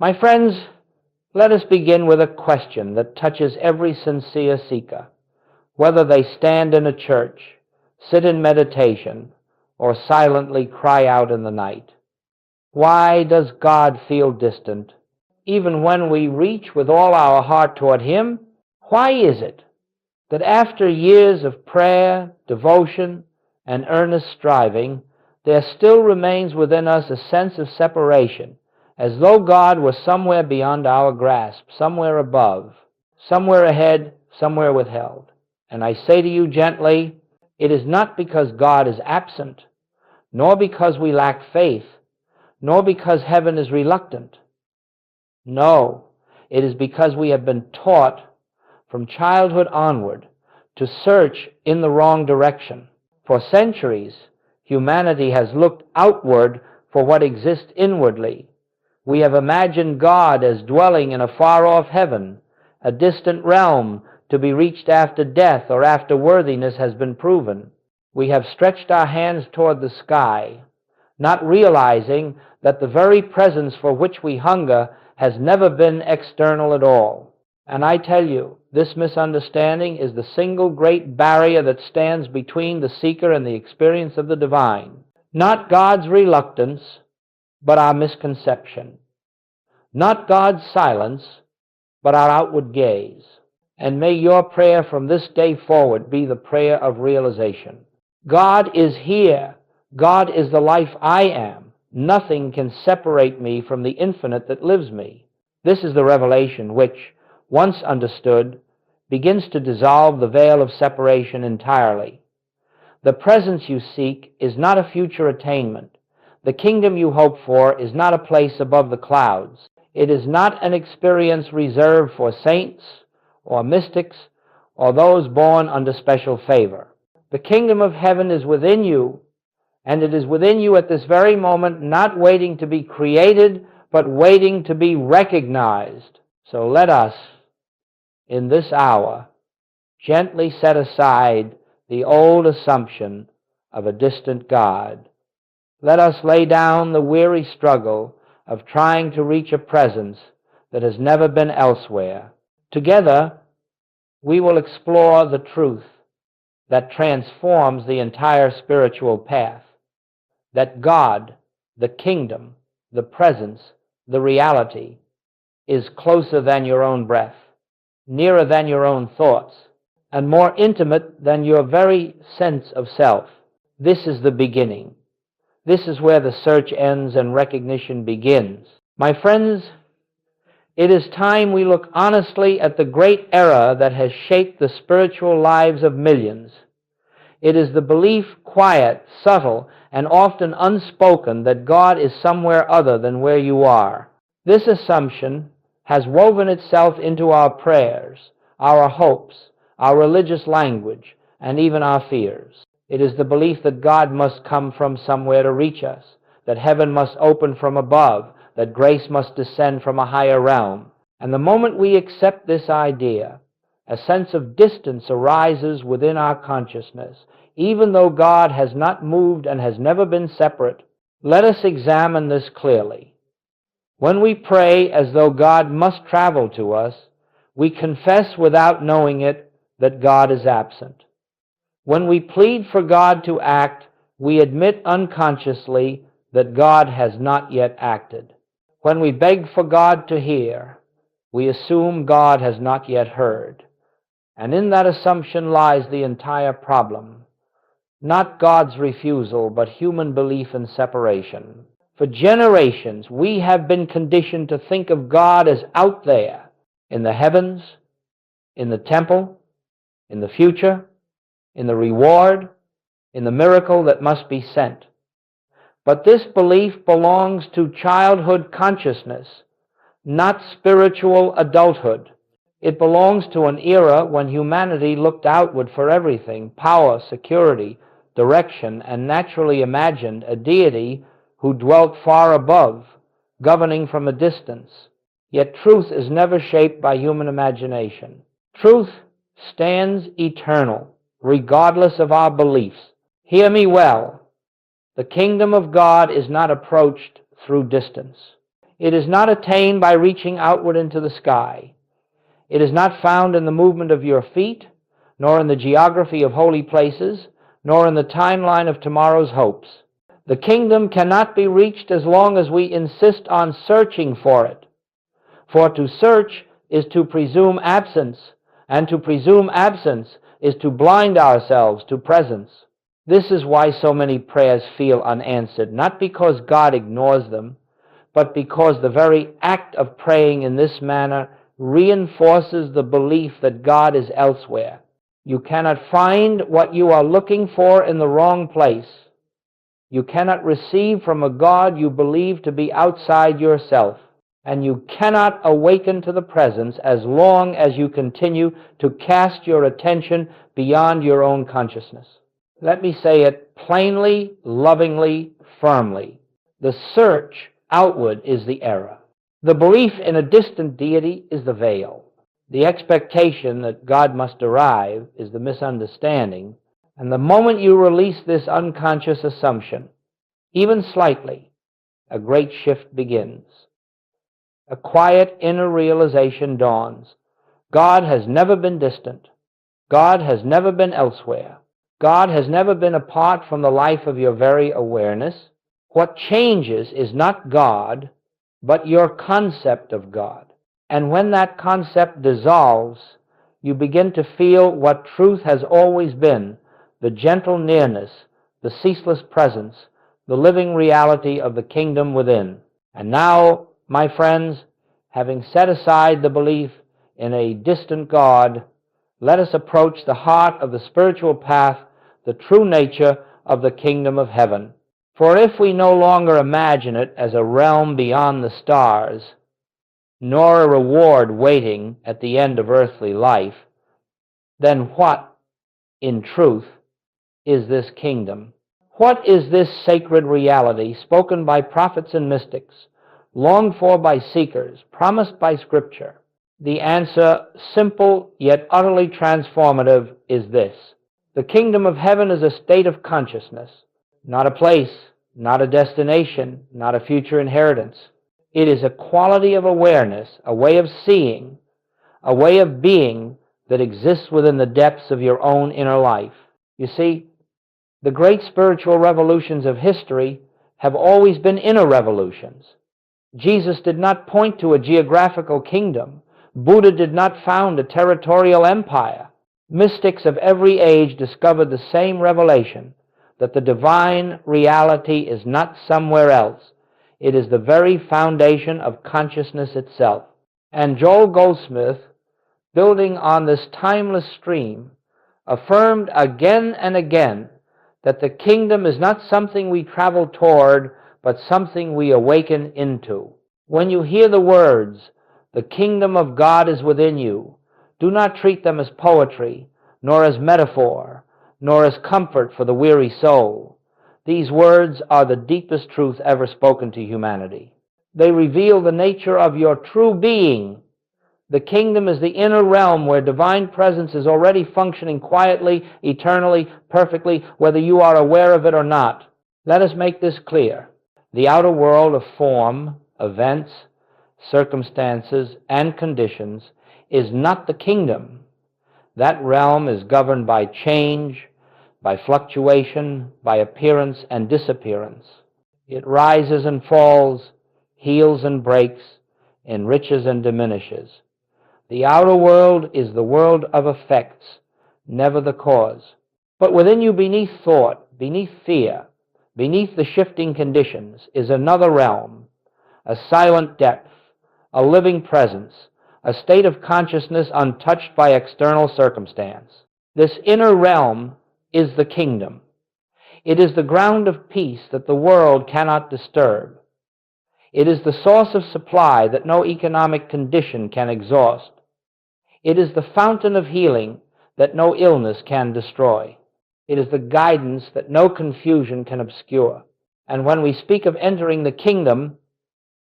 My friends, let us begin with a question that touches every sincere seeker, whether they stand in a church, sit in meditation, or silently cry out in the night. Why does God feel distant, even when we reach with all our heart toward Him? Why is it that after years of prayer, devotion, and earnest striving, there still remains within us a sense of separation, as though God were somewhere beyond our grasp, somewhere above, somewhere ahead, somewhere withheld? And I say to you gently, it is not because God is absent, nor because we lack faith, nor because heaven is reluctant. No, it is because we have been taught from childhood onward to search in the wrong direction. For centuries, humanity has looked outward for what exists inwardly. We have imagined God as dwelling in a far-off heaven, a distant realm to be reached after death or after worthiness has been proven. We have stretched our hands toward the sky, not realizing that the very presence for which we hunger has never been external at all. And I tell you, this misunderstanding is the single great barrier that stands between the seeker and the experience of the divine. Not God's reluctance, but our misconception. Not God's silence, but our outward gaze. And may your prayer from this day forward be the prayer of realization. God is here. God is the life I am. Nothing can separate me from the infinite that lives me. This is the revelation which, once understood, begins to dissolve the veil of separation entirely. The presence you seek is not a future attainment. The kingdom you hope for is not a place above the clouds. It is not an experience reserved for saints or mystics or those born under special favor. The kingdom of heaven is within you, and it is within you at this very moment, not waiting to be created, but waiting to be recognized. So let us, in this hour, gently set aside the old assumption of a distant God. Let us lay down the weary struggle of trying to reach a presence that has never been elsewhere. Together, we will explore the truth that transforms the entire spiritual path, that God, the kingdom, the presence, the reality, is closer than your own breath, nearer than your own thoughts, and more intimate than your very sense of self. This is the beginning. This is where the search ends and recognition begins. My friends, it is time we look honestly at the great error that has shaped the spiritual lives of millions. It is the belief, quiet, subtle, and often unspoken, that God is somewhere other than where you are. This assumption has woven itself into our prayers, our hopes, our religious language, and even our fears. It is the belief that God must come from somewhere to reach us, that heaven must open from above, that grace must descend from a higher realm. And the moment we accept this idea, a sense of distance arises within our consciousness, even though God has not moved and has never been separate. Let us examine this clearly. When we pray as though God must travel to us, we confess without knowing it that God is absent. When we plead for God to act, we admit unconsciously that God has not yet acted. When we beg for God to hear, we assume God has not yet heard. And in that assumption lies the entire problem. Not God's refusal, but human belief in separation. For generations, we have been conditioned to think of God as out there, in the heavens, in the temple, in the future, in the reward, in the miracle that must be sent. But this belief belongs to childhood consciousness, not spiritual adulthood. It belongs to an era when humanity looked outward for everything: power, security, direction, and naturally imagined a deity who dwelt far above, governing from a distance. Yet truth is never shaped by human imagination. Truth stands eternal, regardless of our beliefs. Hear me well. The kingdom of God is not approached through distance. It is not attained by reaching outward into the sky. It is not found in the movement of your feet, nor in the geography of holy places, nor in the timeline of tomorrow's hopes. The kingdom cannot be reached as long as we insist on searching for it. For to search is to presume absence, and to presume absence is to blind ourselves to presence. This is why so many prayers feel unanswered, not because God ignores them, but because the very act of praying in this manner reinforces the belief that God is elsewhere. You cannot find what you are looking for in the wrong place. You cannot receive from a God you believe to be outside yourself, and you cannot awaken to the presence as long as you continue to cast your attention beyond your own consciousness. Let me say it plainly, lovingly, firmly. The search outward is the error. The belief in a distant deity is the veil. The expectation that God must arrive is the misunderstanding, and the moment you release this unconscious assumption, even slightly, a great shift begins. A quiet inner realization dawns. God has never been distant. God has never been elsewhere. God has never been apart from the life of your very awareness. What changes is not God, but your concept of God. And when that concept dissolves, you begin to feel what truth has always been, the gentle nearness, the ceaseless presence, the living reality of the kingdom within. And now, my friends, having set aside the belief in a distant God, let us approach the heart of the spiritual path, the true nature of the kingdom of heaven. For if we no longer imagine it as a realm beyond the stars, nor a reward waiting at the end of earthly life, then what, in truth, is this kingdom? What is this sacred reality spoken by prophets and mystics, longed for by seekers, promised by Scripture? The answer, simple yet utterly transformative, is this. The kingdom of heaven is a state of consciousness, not a place, not a destination, not a future inheritance. It is a quality of awareness, a way of seeing, a way of being that exists within the depths of your own inner life. You see, the great spiritual revolutions of history have always been inner revolutions. Jesus did not point to a geographical kingdom. Buddha did not found a territorial empire. Mystics of every age discovered the same revelation, that the divine reality is not somewhere else. It is the very foundation of consciousness itself. And Joel Goldsmith, building on this timeless stream, affirmed again and again that the kingdom is not something we travel toward, but something we awaken into. When you hear the words, "The kingdom of God is within you," do not treat them as poetry, nor as metaphor, nor as comfort for the weary soul. These words are the deepest truth ever spoken to humanity. They reveal the nature of your true being. The kingdom is the inner realm where divine presence is already functioning quietly, eternally, perfectly, whether you are aware of it or not. Let us make this clear. The outer world of form, events, circumstances, and conditions is not the kingdom. That realm is governed by change, by fluctuation, by appearance and disappearance. It rises and falls, heals and breaks, enriches and diminishes. The outer world is the world of effects, never the cause. But within you, beneath thought, beneath fear, beneath the shifting conditions, is another realm, a silent depth, a living presence, a state of consciousness untouched by external circumstance. This inner realm is the kingdom. It is the ground of peace that the world cannot disturb. It is the source of supply that no economic condition can exhaust. It is the fountain of healing that no illness can destroy. It is the guidance that no confusion can obscure. And when we speak of entering the kingdom,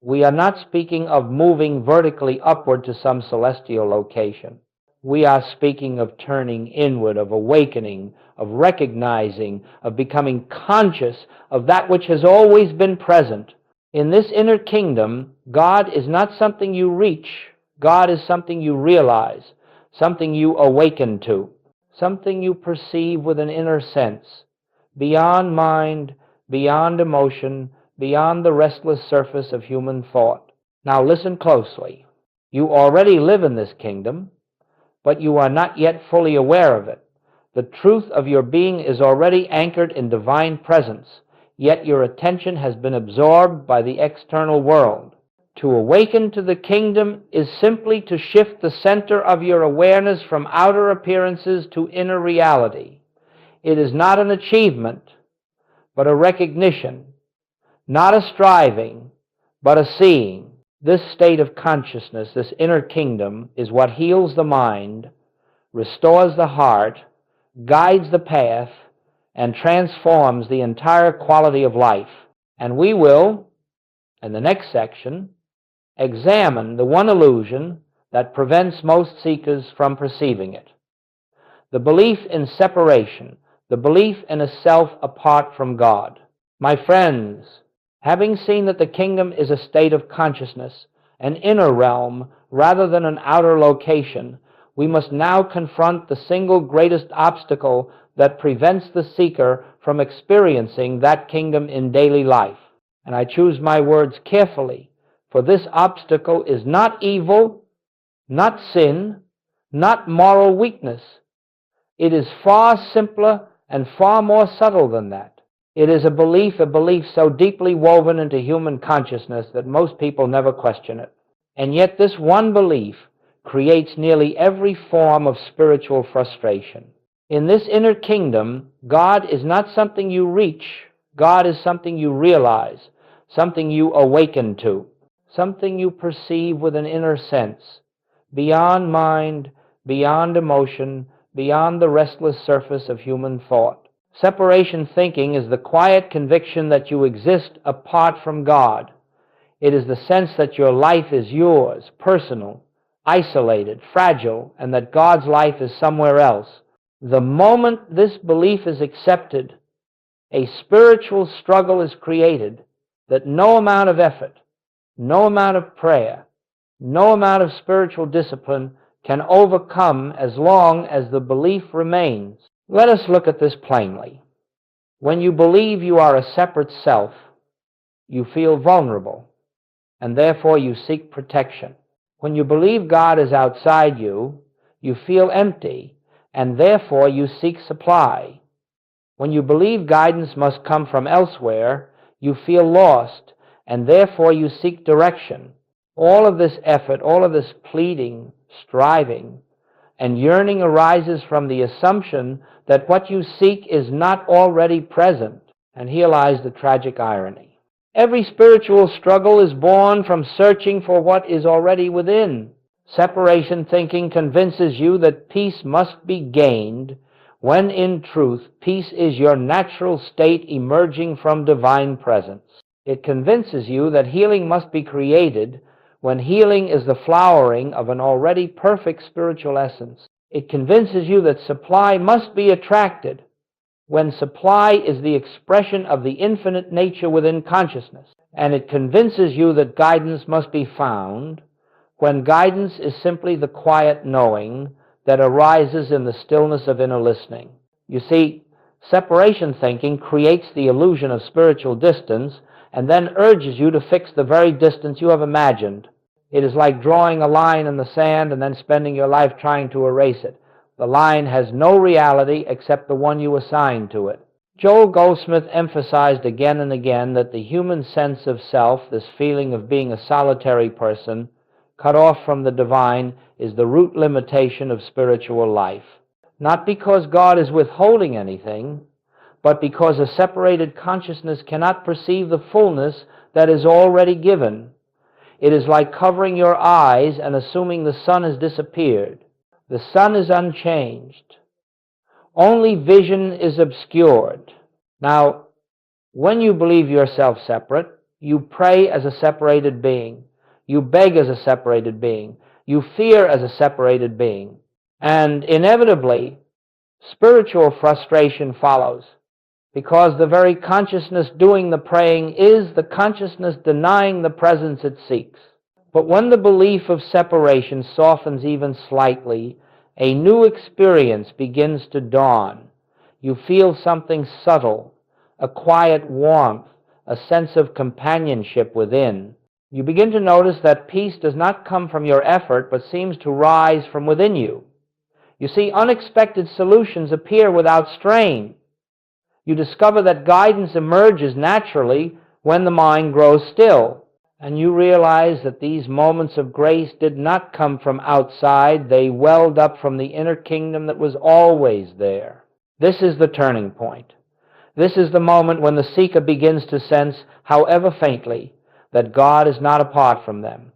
we are not speaking of moving vertically upward to some celestial location. We are speaking of turning inward, of awakening, of recognizing, of becoming conscious of that which has always been present, In this inner kingdom, God is not something you reach. God is something you realize, something you awaken to, something you perceive with an inner sense, beyond mind, beyond emotion, beyond the restless surface of human thought. Now listen closely. You already live in this kingdom, but you are not yet fully aware of it. The truth of your being is already anchored in divine presence, yet your attention has been absorbed by the external world. To awaken to the kingdom is simply to shift the center of your awareness from outer appearances to inner reality. It is not an achievement, but a recognition, not a striving, but a seeing. This state of consciousness, this inner kingdom, is what heals the mind, restores the heart, guides the path, and transforms the entire quality of life. And we will, in the next section, examine the one illusion that prevents most seekers from perceiving it. The belief in separation, the belief in a self apart from God. My friends, having seen that the kingdom is a state of consciousness, an inner realm rather than an outer location, we must now confront the single greatest obstacle that prevents the seeker from experiencing that kingdom in daily life. And I choose my words carefully, for this obstacle is not evil, not sin, not moral weakness. It is far simpler and far more subtle than that. It is a belief so deeply woven into human consciousness that most people never question it. And yet this one belief creates nearly every form of spiritual frustration. In this inner kingdom, God is not something you reach. God is something you realize, something you awaken to, something you perceive with an inner sense, beyond mind, beyond emotion, beyond the restless surface of human thought. Separation thinking is the quiet conviction that you exist apart from God. It is the sense that your life is yours, personal, isolated, fragile, and that God's life is somewhere else. The moment this belief is accepted, a spiritual struggle is created that no amount of effort, no amount of prayer, no amount of spiritual discipline can overcome as long as the belief remains. Let us look at this plainly. When you believe you are a separate self, you feel vulnerable, and therefore you seek protection. When you believe God is outside you, you feel empty, and therefore you seek supply. When you believe guidance must come from elsewhere, you feel lost, and therefore you seek direction. All of this effort, all of this pleading, striving, and yearning arises from the assumption that what you seek is not already present. And here lies the tragic irony. Every spiritual struggle is born from searching for what is already within. Separation thinking convinces you that peace must be gained, when in truth, peace is your natural state emerging from divine presence. It convinces you that healing must be created, when healing is the flowering of an already perfect spiritual essence. It convinces you that supply must be attracted, when supply is the expression of the infinite nature within consciousness. And it convinces you that guidance must be found, when guidance is simply the quiet knowing that arises in the stillness of inner listening. You see, separation thinking creates the illusion of spiritual distance and then urges you to fix the very distance you have imagined. It is like drawing a line in the sand and then spending your life trying to erase it. The line has no reality except the one you assign to it. Joel Goldsmith emphasized again and again that the human sense of self, this feeling of being a solitary person, cut off from the divine, is the root limitation of spiritual life. Not because God is withholding anything, but because a separated consciousness cannot perceive the fullness that is already given. It is like covering your eyes and assuming the sun has disappeared. The sun is unchanged. Only vision is obscured. Now, when you believe yourself separate, you pray as a separated being. You beg as a separated being. You fear as a separated being. And inevitably, spiritual frustration follows. because the very consciousness doing the praying is the consciousness denying the presence it seeks. But when the belief of separation softens even slightly, a new experience begins to dawn. You feel something subtle, a quiet warmth, a sense of companionship within. You begin to notice that peace does not come from your effort, but seems to rise from within you. You see, unexpected solutions appear without strain. You discover that guidance emerges naturally when the mind grows still. And you realize that these moments of grace did not come from outside. They welled up from the inner kingdom that was always there. This is the turning point. This is the moment when the seeker begins to sense, however faintly, that God is not apart from them.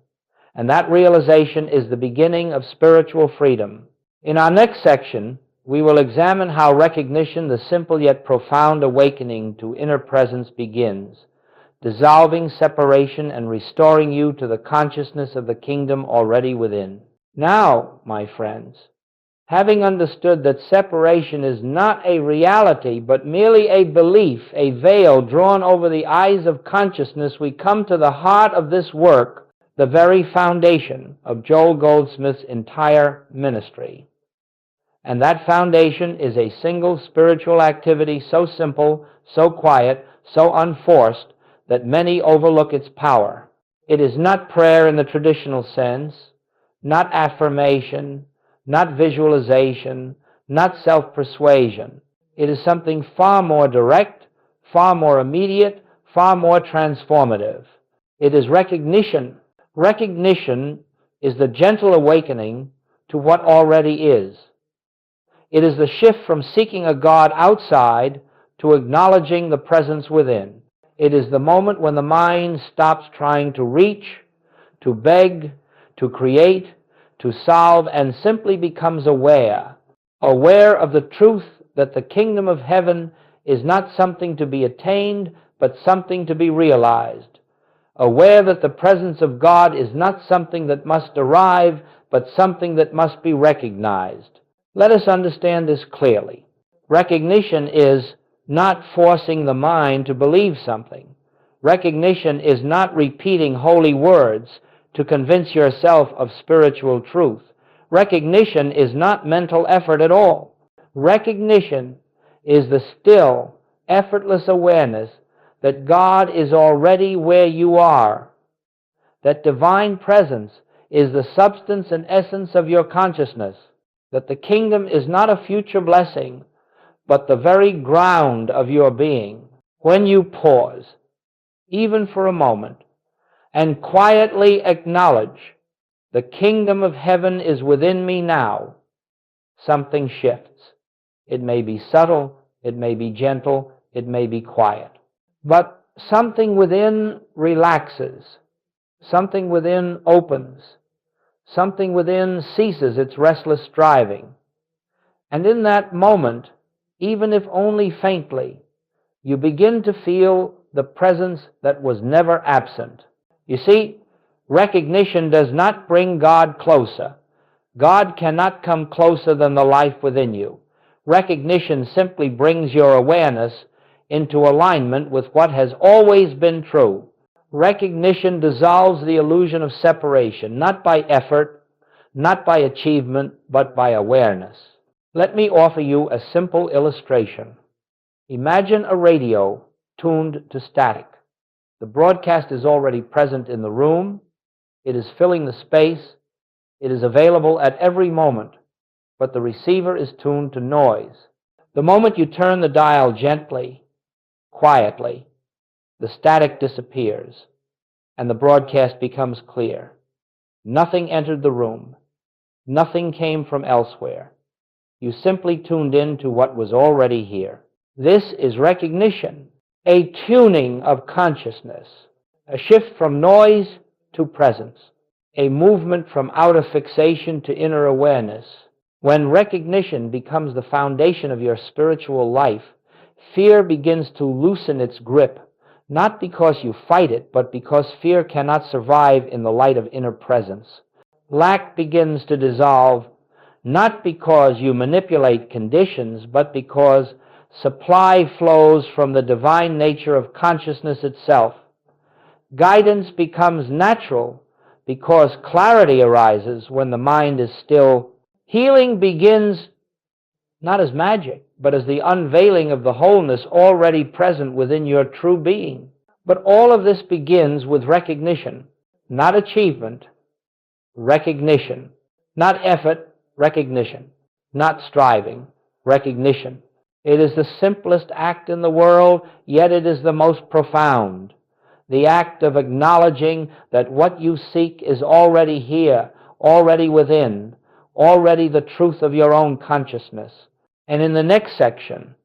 And that realization is the beginning of spiritual freedom. In our next section, we will examine how recognition, the simple yet profound awakening to inner presence, begins, dissolving separation and restoring you to the consciousness of the kingdom already within. Now, my friends, having understood that separation is not a reality, but merely a belief, a veil drawn over the eyes of consciousness, we come to the heart of this work, the very foundation of Joel Goldsmith's entire ministry. And that foundation is a single spiritual activity so simple, so quiet, so unforced, that many overlook its power. It is not prayer in the traditional sense, not affirmation, not visualization, not self-persuasion. It is something far more direct, far more immediate, far more transformative. It is recognition. Recognition is the gentle awakening to what already is. It is the shift from seeking a God outside to acknowledging the presence within. It is the moment when the mind stops trying to reach, to beg, to create, to solve, and simply becomes aware of the truth that the kingdom of heaven is not something to be attained, but something to be realized. Aware that the presence of God is not something that must arrive, but something that must be recognized. Let us understand this clearly. Recognition is not forcing the mind to believe something. Recognition is not repeating holy words to convince yourself of spiritual truth. Recognition is not mental effort at all. Recognition is the still, effortless awareness that God is already where you are, that divine presence is the substance and essence of your consciousness, that the kingdom is not a future blessing, but the very ground of your being. When you pause, even for a moment, and quietly acknowledge, the kingdom of heaven is within me now, something shifts. It may be subtle, it may be gentle, it may be quiet. But something within relaxes, something within opens, something within ceases its restless striving. And in that moment, even if only faintly, you begin to feel the presence that was never absent. You see, recognition does not bring God closer. God cannot come closer than the life within you. Recognition simply brings your awareness into alignment with what has always been true. Recognition dissolves the illusion of separation, not by effort, not by achievement, but by awareness. Let me offer you a simple illustration. Imagine a radio tuned to static. The broadcast is already present in the room. It is filling the space. It is available at every moment, but the receiver is tuned to noise. The moment you turn the dial gently, quietly, the static disappears, and the broadcast becomes clear. Nothing entered the room. Nothing came from elsewhere. You simply tuned in to what was already here. This is recognition, a tuning of consciousness, a shift from noise to presence, a movement from outer fixation to inner awareness. When recognition becomes the foundation of your spiritual life, fear begins to loosen its grip, not because you fight it, but because fear cannot survive in the light of inner presence. Lack begins to dissolve, not because you manipulate conditions, but because Supply flows from the divine nature of consciousness itself. Guidance becomes natural because clarity arises when the mind is still. Healing begins not as magic, but as the unveiling of the wholeness already present within your true being. But all of this begins with recognition, not achievement, recognition, not effort, recognition, not striving, recognition. It is the simplest act in the world, yet it is the most profound. The act of acknowledging that what you seek is already here, already within, already the truth of your own consciousness. And in the next section,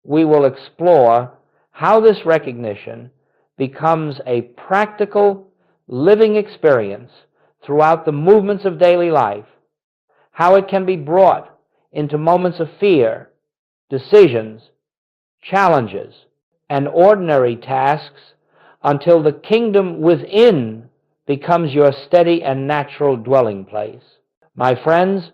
we will explore how this recognition becomes a practical, living experience throughout the movements of daily life, how it can be brought into moments of fear, decisions, challenges, and ordinary tasks until the kingdom within becomes your steady and natural dwelling place. My friends,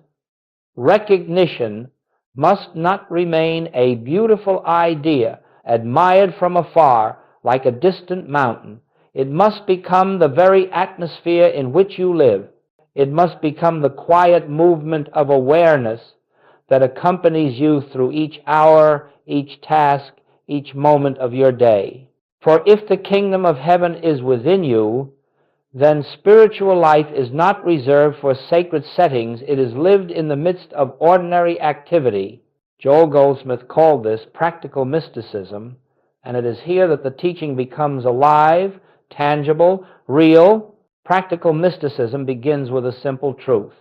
recognition must not remain a beautiful idea admired from afar like a distant mountain. It must become the very atmosphere in which you live. It must become the quiet movement of awareness that accompanies you through each hour, each task, each moment of your day. For if the kingdom of heaven is within you, then spiritual life is not reserved for sacred settings. It is lived in the midst of ordinary activity. Joel Goldsmith called this practical mysticism, and it is here that the teaching becomes alive, tangible, real. Practical mysticism begins with a simple truth.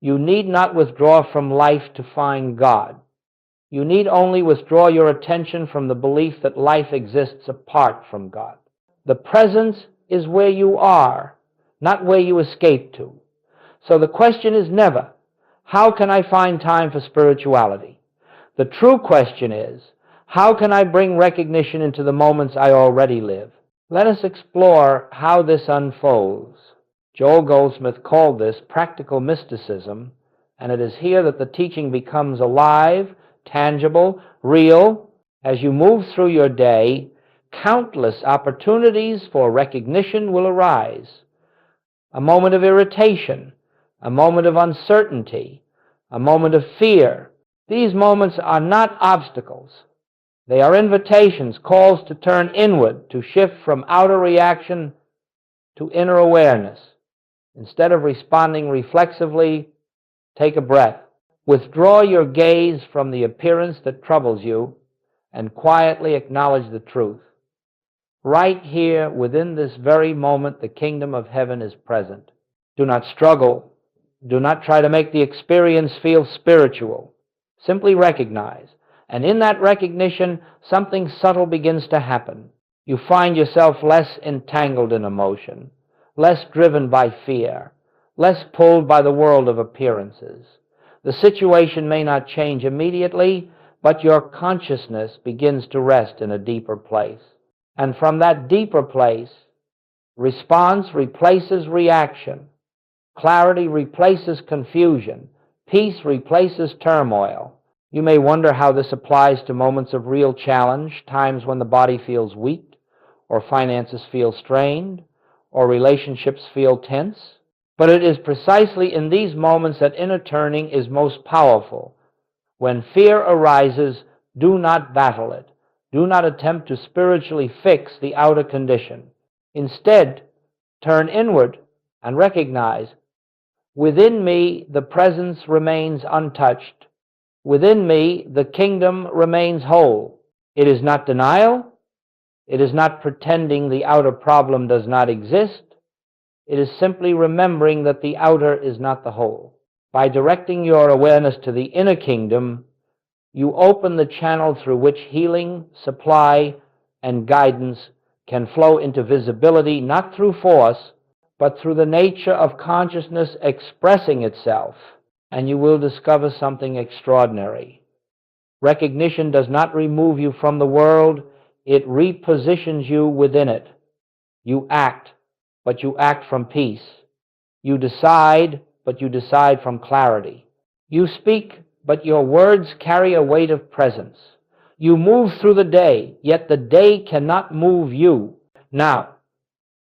You need not withdraw from life to find God. You need only withdraw your attention from the belief that life exists apart from God. The presence is where you are, not where you escape to. So the question is never, how can I find time for spirituality? The true question is, how can I bring recognition into the moments I already live? Let us explore how this unfolds. Joel Goldsmith called this practical mysticism, and it is here that the teaching becomes alive, tangible, real. As you move through your day, countless opportunities for recognition will arise. A moment of irritation, a moment of uncertainty, a moment of fear. These moments are not obstacles. They are invitations, calls to turn inward, to shift from outer reaction to inner awareness. Instead of responding reflexively, take a breath. Withdraw your gaze from the appearance that troubles you and quietly acknowledge the truth. Right here, within this very moment, the kingdom of heaven is present. Do not struggle. Do not try to make the experience feel spiritual. Simply recognize. And in that recognition, something subtle begins to happen. You find yourself less entangled in emotion, less driven by fear, less pulled by the world of appearances. The situation may not change immediately, but your consciousness begins to rest in a deeper place. And from that deeper place, response replaces reaction. Clarity replaces confusion. Peace replaces turmoil. You may wonder how this applies to moments of real challenge, times when the body feels weak, or finances feel strained, or relationships feel tense. But it is precisely in these moments that inner turning is most powerful. When fear arises, do not battle it. Do not attempt to spiritually fix the outer condition. Instead, turn inward and recognize, within me the presence remains untouched. Within me the kingdom remains whole. It is not denial. It is not pretending the outer problem does not exist. It is simply remembering that the outer is not the whole. By directing your awareness to the inner kingdom, you open the channel through which healing, supply, and guidance can flow into visibility, not through force, but through the nature of consciousness expressing itself, and you will discover something extraordinary. Recognition does not remove you from the world, it repositions you within it. You act, but you act from peace. You decide, but you decide from clarity. You speak, but your words carry a weight of presence. You move through the day, yet the day cannot move you. Now,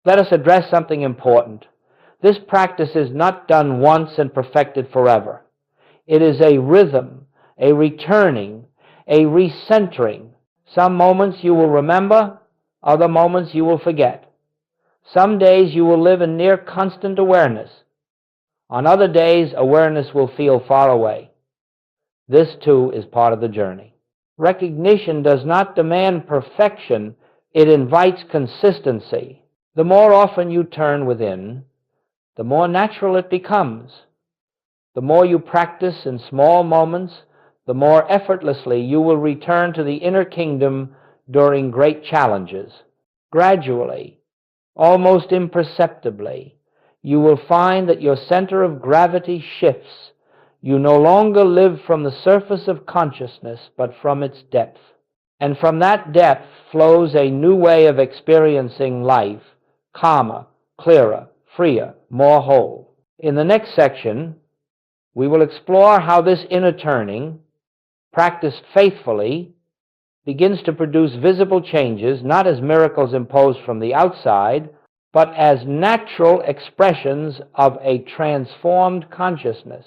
let us address something important. This practice is not done once and perfected forever. It is a rhythm, a returning, a recentering. Some moments you will remember, other moments you will forget. Some days you will live in near constant awareness. On other days, awareness will feel far away. This, too, is part of the journey. Recognition does not demand perfection, it invites consistency. The more often you turn within, the more natural it becomes. The more you practice in small moments, the more effortlessly you will return to the inner kingdom during great challenges. Gradually, almost imperceptibly, you will find that your center of gravity shifts. You no longer live from the surface of consciousness, but from its depth. And from that depth flows a new way of experiencing life, calmer, clearer, freer, more whole. In the next section, we will explore how this inner turning, practiced faithfully, begins to produce visible changes, not as miracles imposed from the outside, but as natural expressions of a transformed consciousness.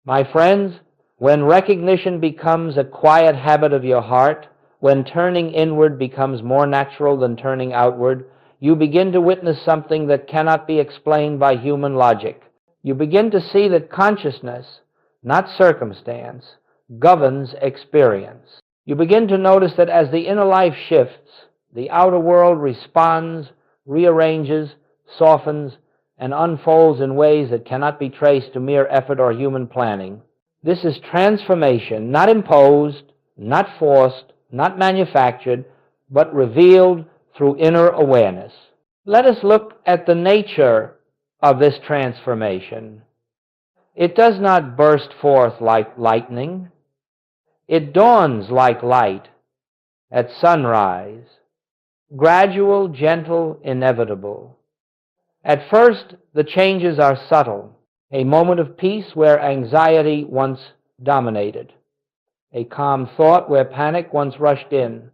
My friends, when recognition becomes a quiet habit of your heart, when turning inward becomes more natural than turning outward, you begin to witness something that cannot be explained by human logic. You begin to see that consciousness, not circumstance, governs experience. You begin to notice that as the inner life shifts, the outer world responds, rearranges, softens, and unfolds in ways that cannot be traced to mere effort or human planning. This is transformation, not imposed, not forced, not manufactured, but revealed through inner awareness. Let us look at the nature of this transformation. It does not burst forth like lightning. It dawns like light at sunrise, gradual, gentle, inevitable. At first, the changes are subtle. A moment of peace where anxiety once dominated. A calm thought where panic once rushed in.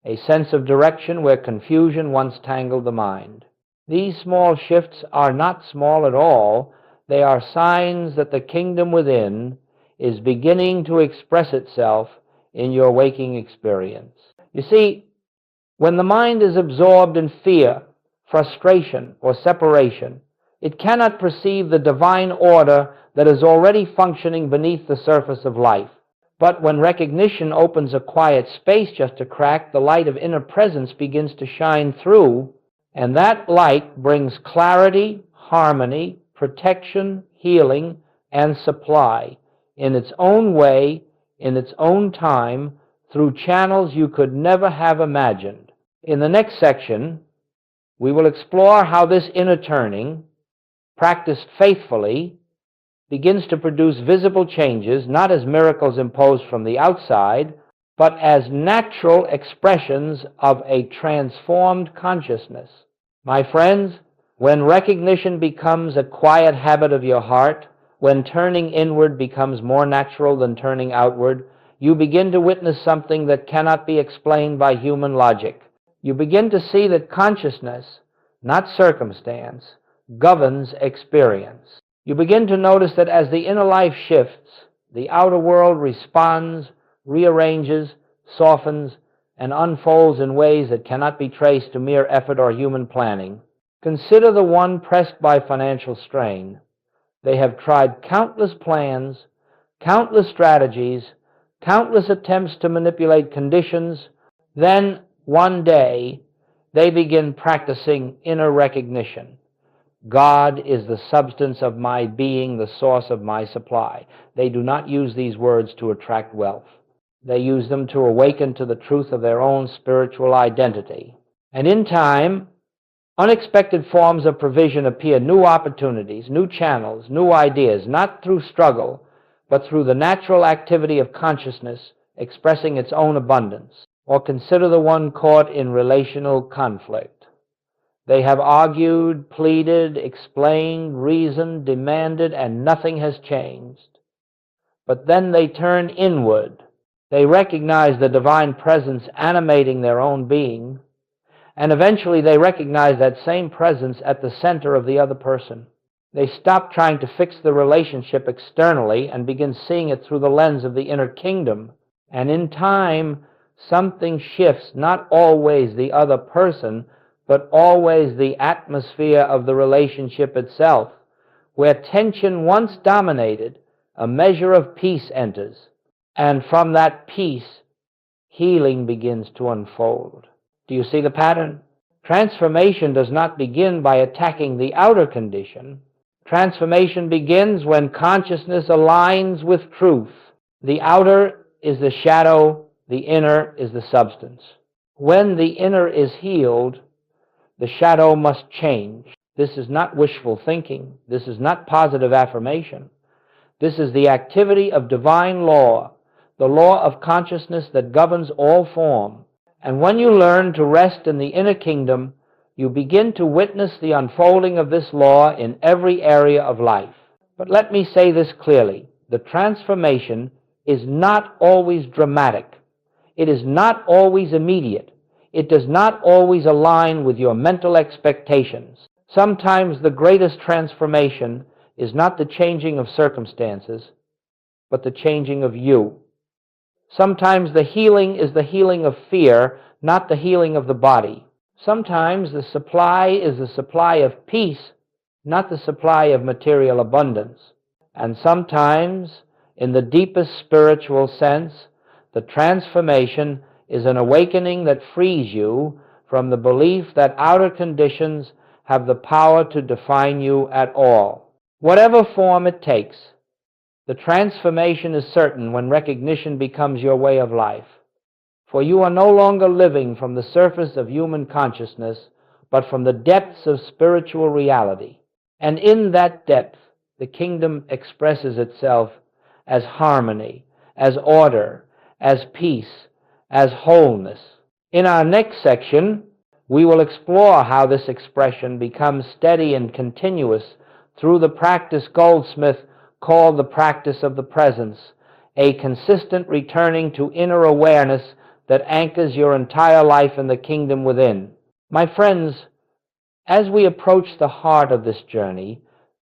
A sense of direction where confusion once tangled the mind. These small shifts are not small at all. They are signs that the kingdom within is beginning to express itself in your waking experience. You see, when the mind is absorbed in fear, frustration, or separation, it cannot perceive the divine order that is already functioning beneath the surface of life. But when recognition opens a quiet space just a crack, the light of inner presence begins to shine through, and that light brings clarity, harmony, protection, healing, and supply in its own way, in its own time, through channels you could never have imagined. In the next section, we will explore how this inner turning, practiced faithfully, begins to produce visible changes, not as miracles imposed from the outside, but as natural expressions of a transformed consciousness. My friends, when recognition becomes a quiet habit of your heart, when turning inward becomes more natural than turning outward, you begin to witness something that cannot be explained by human logic. You begin to see that consciousness, not circumstance, governs experience. You begin to notice that as the inner life shifts, the outer world responds, rearranges, softens, and unfolds in ways that cannot be traced to mere effort or human planning. Consider the one pressed by financial strain. They have tried countless plans, countless strategies, countless attempts to manipulate conditions. Then, one day, they begin practicing inner recognition. God is the substance of my being, the source of my supply. They do not use these words to attract wealth. They use them to awaken to the truth of their own spiritual identity. And in time, unexpected forms of provision appear, new opportunities, new channels, new ideas, not through struggle, but through the natural activity of consciousness expressing its own abundance. Or consider the one caught in relational conflict. They have argued, pleaded, explained, reasoned, demanded, and nothing has changed. But then they turn inward, They recognize the divine presence animating their own being, and eventually they recognize that same presence at the center of the other person. They stop trying to fix the relationship externally and begin seeing it through the lens of the inner kingdom. And in time, something shifts, not always the other person, but always the atmosphere of the relationship itself. Where tension once dominated, a measure of peace enters, and from that peace, healing begins to unfold. Do you see the pattern? Transformation does not begin by attacking the outer condition. Transformation begins when consciousness aligns with truth. The outer is the shadow, the inner is the substance. When the inner is healed, the shadow must change. This is not wishful thinking. This is not positive affirmation. This is the activity of divine law, the law of consciousness that governs all form. And when you learn to rest in the inner kingdom, you begin to witness the unfolding of this law in every area of life. But let me say this clearly. The transformation is not always dramatic. It is not always immediate. It does not always align with your mental expectations. Sometimes the greatest transformation is not the changing of circumstances, but the changing of you. Sometimes the healing is the healing of fear, not the healing of the body. Sometimes the supply is the supply of peace, not the supply of material abundance. And sometimes, in the deepest spiritual sense, the transformation is an awakening that frees you from the belief that outer conditions have the power to define you at all. Whatever form it takes, the transformation is certain when recognition becomes your way of life. For you are no longer living from the surface of human consciousness, but from the depths of spiritual reality. And in that depth, the kingdom expresses itself as harmony, as order, as peace, as wholeness. In our next section, we will explore how this expression becomes steady and continuous through the practice Goldsmith called the practice of the presence, a consistent returning to inner awareness that anchors your entire life in the kingdom within. My friends, as we approach the heart of this journey,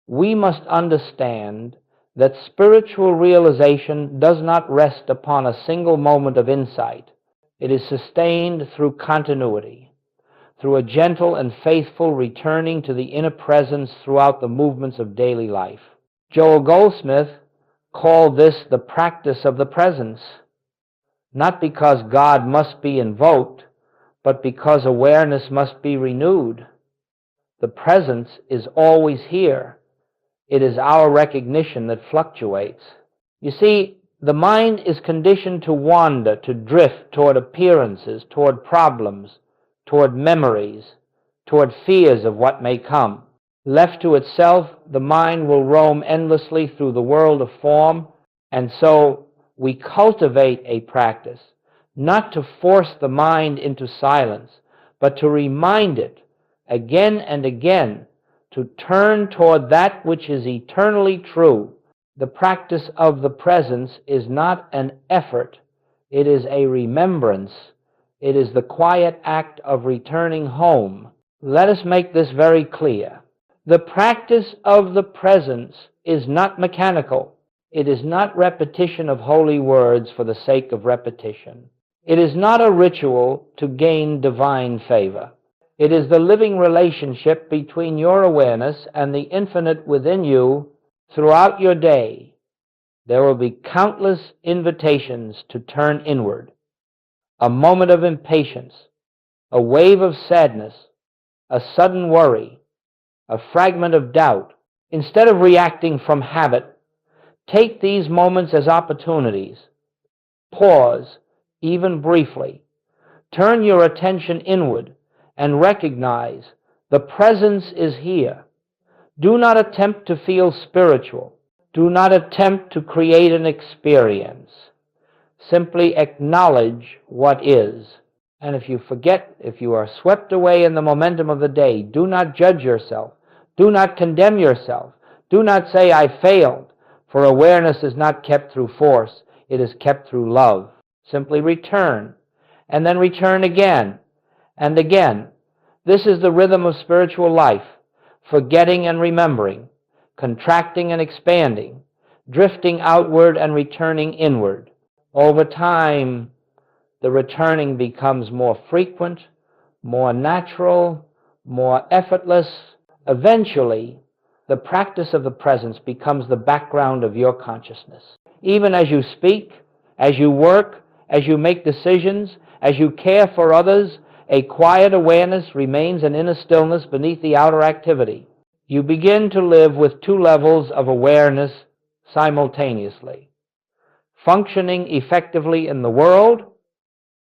we must understand that spiritual realization does not rest upon a single moment of insight. It is sustained through continuity, through a gentle and faithful returning to the inner presence throughout the movements of daily life. Joel Goldsmith called this the practice of the presence, not because God must be invoked, but because awareness must be renewed. The presence is always here. It is our recognition that fluctuates. You see, the mind is conditioned to wander, to drift toward appearances, toward problems, toward memories, toward fears of what may come. Left to itself, the mind will roam endlessly through the world of form, and so we cultivate a practice, not to force the mind into silence, but to remind it again and again to turn toward that which is eternally true. The practice of the presence is not an effort, it is a remembrance. It is the quiet act of returning home. Let us make this very clear. The practice of the presence is not mechanical. It is not repetition of holy words for the sake of repetition. It is not a ritual to gain divine favor. It is the living relationship between your awareness and the infinite within you throughout your day. There will be countless invitations to turn inward. A moment of impatience, a wave of sadness, a sudden worry, a fragment of doubt. Instead of reacting from habit, take these moments as opportunities. Pause, even briefly. Turn your attention inward and recognize the presence is here. Do not attempt to feel spiritual. Do not attempt to create an experience. Simply acknowledge what is. And if you forget, if you are swept away in the momentum of the day, do not judge yourself. Do not condemn yourself. Do not say, I failed, for awareness is not kept through force. It is kept through love. Simply return, and then return again and again. This is the rhythm of spiritual life, forgetting and remembering, contracting and expanding, drifting outward and returning inward. Over time, the returning becomes more frequent, more natural, more effortless. Eventually, the practice of the presence becomes the background of your consciousness. Even as you speak, as you work, as you make decisions, as you care for others, a quiet awareness remains an inner stillness beneath the outer activity. You begin to live with two levels of awareness simultaneously, functioning effectively in the world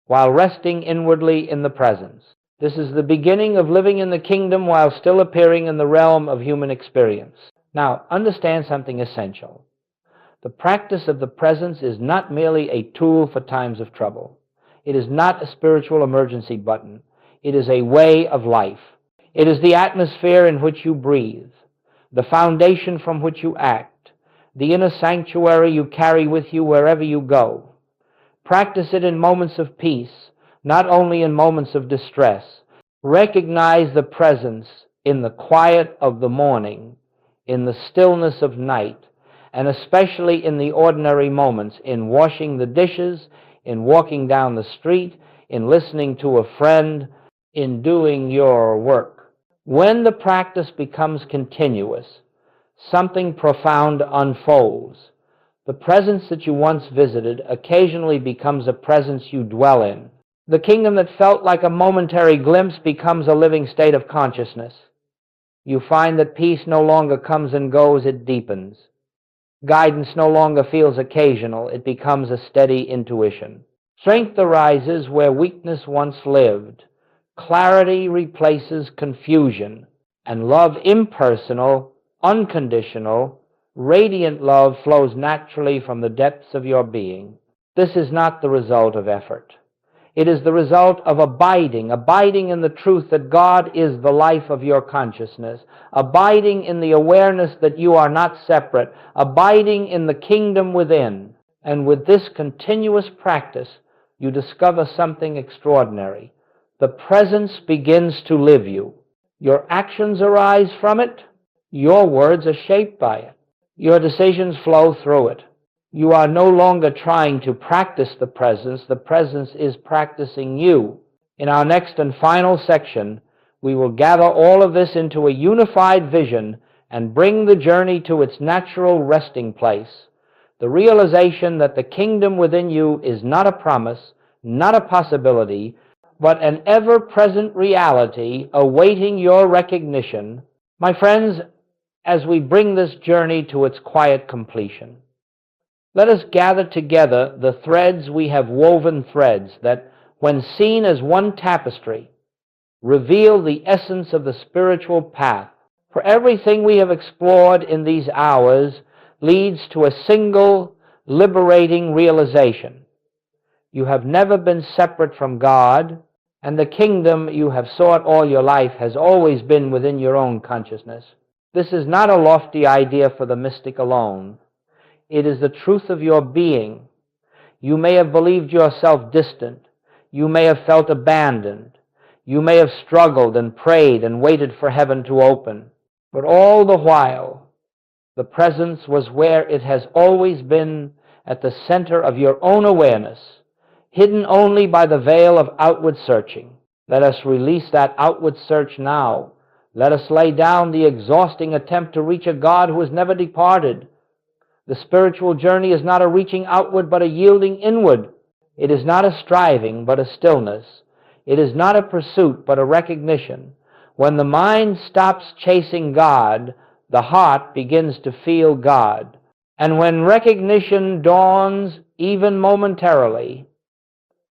while resting inwardly in the presence. This is the beginning of living in the kingdom while still appearing in the realm of human experience. Now, understand something essential. The practice of the presence is not merely a tool for times of trouble. It is not a spiritual emergency button. It is a way of life. It is the atmosphere in which you breathe, the foundation from which you act, the inner sanctuary you carry with you wherever you go. Practice it in moments of peace, not only in moments of distress. Recognize the presence in the quiet of the morning, in the stillness of night, and especially in the ordinary moments, in washing the dishes, in walking down the street, in listening to a friend, in doing your work. When the practice becomes continuous, something profound unfolds. The presence that you once visited occasionally becomes a presence you dwell in. The kingdom that felt like a momentary glimpse becomes a living state of consciousness. You find that peace no longer comes and goes, it deepens. Guidance no longer feels occasional, it becomes a steady intuition. Strength arises where weakness once lived. Clarity replaces confusion, and love, impersonal, unconditional, radiant love, flows naturally from the depths of your being. This is not the result of effort. It is the result of abiding in the truth that God is the life of your consciousness, abiding in the awareness that you are not separate, abiding in the kingdom within. And with this continuous practice, you discover something extraordinary. The presence begins to live you. Your actions arise from it. Your words are shaped by it. Your decisions flow through it. You are no longer trying to practice the presence is practicing you. In our next and final section, we will gather all of this into a unified vision and bring the journey to its natural resting place, the realization that the kingdom within you is not a promise, not a possibility, but an ever-present reality awaiting your recognition. My friends, as we bring this journey to its quiet completion, let us gather together the threads we have woven, threads that, when seen as one tapestry, reveal the essence of the spiritual path. For everything we have explored in these hours leads to a single, liberating realization. You have never been separate from God, and the kingdom you have sought all your life has always been within your own consciousness. This is not a lofty idea for the mystic alone. It is the truth of your being. You may have believed yourself distant. You may have felt abandoned. You may have struggled and prayed and waited for heaven to open. But all the while, the presence was where it has always been, at the center of your own awareness, hidden only by the veil of outward searching. Let us release that outward search now. Let us lay down the exhausting attempt to reach a God who has never departed. The spiritual journey is not a reaching outward, but a yielding inward. It is not a striving, but a stillness. It is not a pursuit, but a recognition. When the mind stops chasing God, the heart begins to feel God. And when recognition dawns, even momentarily,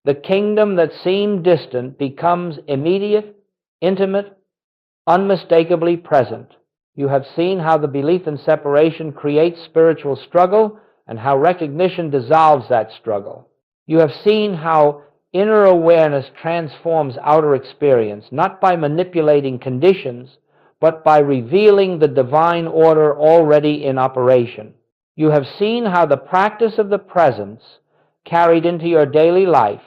the kingdom that seemed distant becomes immediate, intimate, unmistakably present. You have seen how the belief in separation creates spiritual struggle and how recognition dissolves that struggle. You have seen how inner awareness transforms outer experience, not by manipulating conditions, but by revealing the divine order already in operation. You have seen how the practice of the presence carried into your daily life,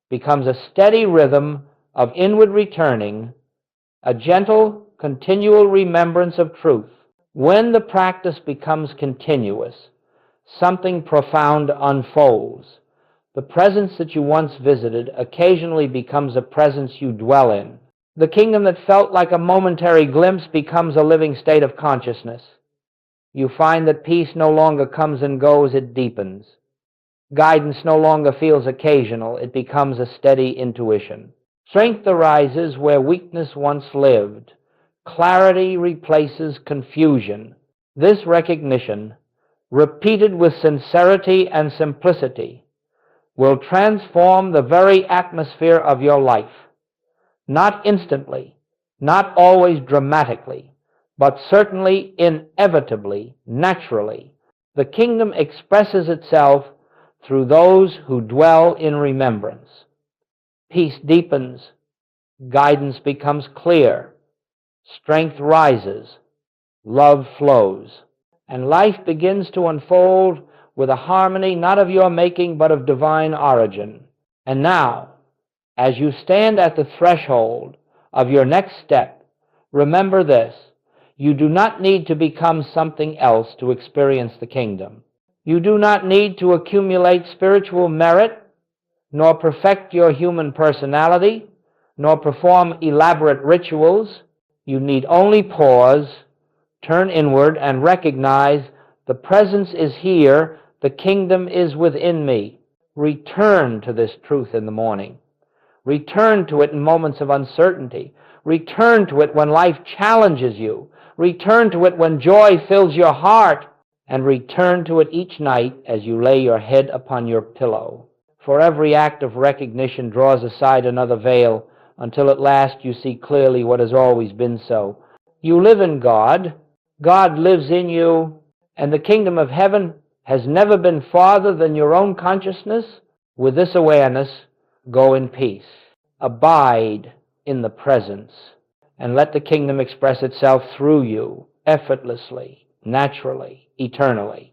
becomes a steady rhythm of inward returning, a gentle, continual remembrance of truth. When the practice becomes continuous, something profound unfolds. The presence that you once visited occasionally becomes a presence you dwell in. The kingdom that felt like a momentary glimpse becomes a living state of consciousness. You find that peace no longer comes and goes, it deepens. Guidance no longer feels occasional, it becomes a steady intuition. Strength arises where weakness once lived. Clarity replaces confusion. This recognition, repeated with sincerity and simplicity, will transform the very atmosphere of your life. Not instantly, not always dramatically, but certainly inevitably, naturally. The kingdom expresses itself through those who dwell in remembrance. Peace deepens, guidance becomes clear, strength rises, love flows, and life begins to unfold with a harmony not of your making but of divine origin. And now, as you stand at the threshold of your next step, remember this: you do not need to become something else to experience the kingdom. You do not need to accumulate spiritual merit, nor perfect your human personality, nor perform elaborate rituals. You need only pause, turn inward, and recognize the presence is here, the kingdom is within me. Return to this truth in the morning. Return to it in moments of uncertainty. Return to it when life challenges you. Return to it when joy fills your heart. And return to it each night as you lay your head upon your pillow. For every act of recognition draws aside another veil until at last you see clearly what has always been so. You live in God. God lives in you. And the kingdom of heaven has never been farther than your own consciousness. With this awareness, go in peace. Abide in the presence, and let the kingdom express itself through you, effortlessly, naturally, eternally.